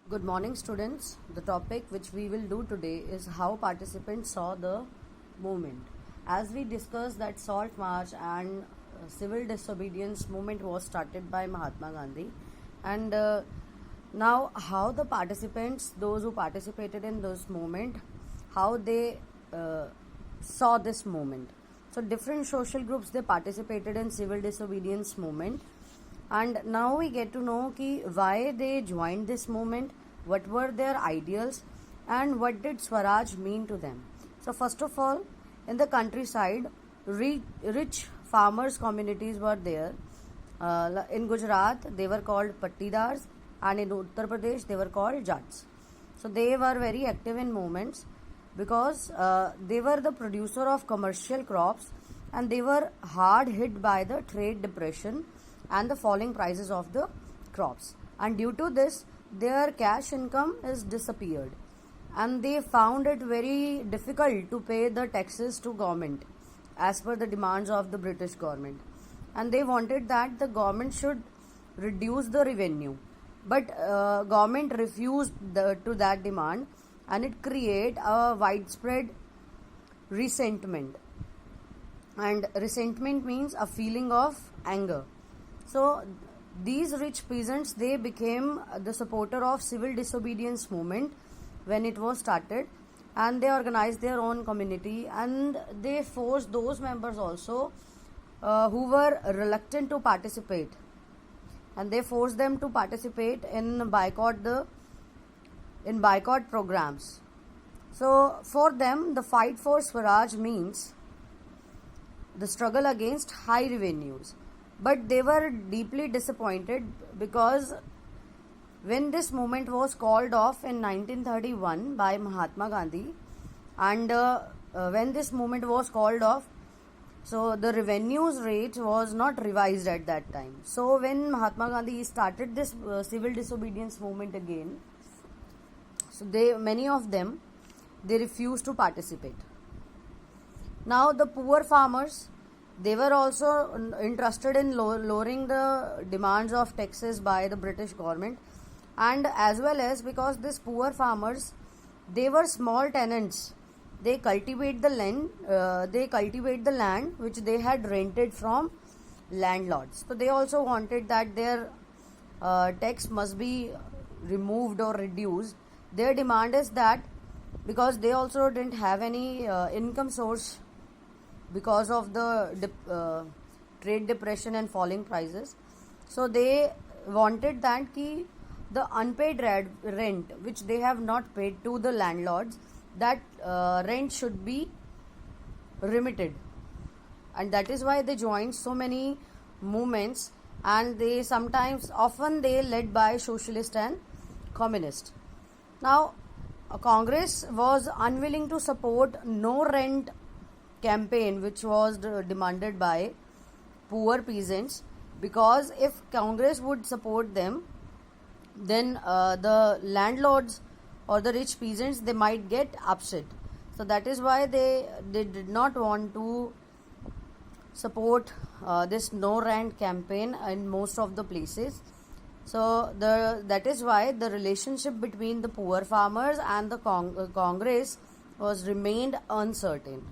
Good morning, students. The topic which we will do today is how participants saw the movement. As we discussed that Salt March and civil disobedience movement was started by Mahatma Gandhi, and now how the participants, those who participated in this movement, how they saw this movement. So different social groups they participated in civil disobedience movement, and now we get to know why they joined this movement, what were their ideals, and what did Swaraj mean to them. So first of all, in the countryside, rich farmers communities were there. In Gujarat they were called Pattidars, and in Uttar Pradesh they were called Jats. So they were very active in movements because they were the producer of commercial crops, and they were hard hit by the trade depression and the falling prices of the crops, and due to this their cash income is disappeared, and they found it very difficult to pay the taxes to government as per the demands of the British government, and they wanted that the government should reduce the revenue, but government refused to that demand, and it create a widespread resentment, and resentment means a feeling of anger. So these rich peasants they became the supporter of civil disobedience movement when it was started, and they organized their own community, and they forced those members also who were reluctant to participate, and they forced them to participate in boycott programs. So for them the fight for Swaraj means the struggle against high revenues. But they were deeply disappointed because when this movement was called off in 1931 by Mahatma Gandhi, and when this movement was called off, so the revenues rate was not revised at that time. So when Mahatma Gandhi started this civil disobedience movement again, so many of them they refused to participate. Now the poor farmers they were also interested in lowering the demands of taxes by the British government, and as well as because these poor farmers they were small tenants. They cultivate the land which they had rented from landlords. So they also wanted that their tax must be removed or reduced. Their demand is that because they also didn't have any income source because of the trade depression and falling prices, so they wanted that the unpaid rent which they have not paid to the landlords, that rent should be remitted, and that is why they joined so many movements, and they often they led by socialist and communist. Now Congress was unwilling to support no rent campaign which was demanded by poor peasants, because if Congress would support them, then the landlords or the rich peasants they might get upset. So that is why they did not want to support this no rent campaign in most of the places. So that is why the relationship between the poor farmers and the Congress was remained uncertain.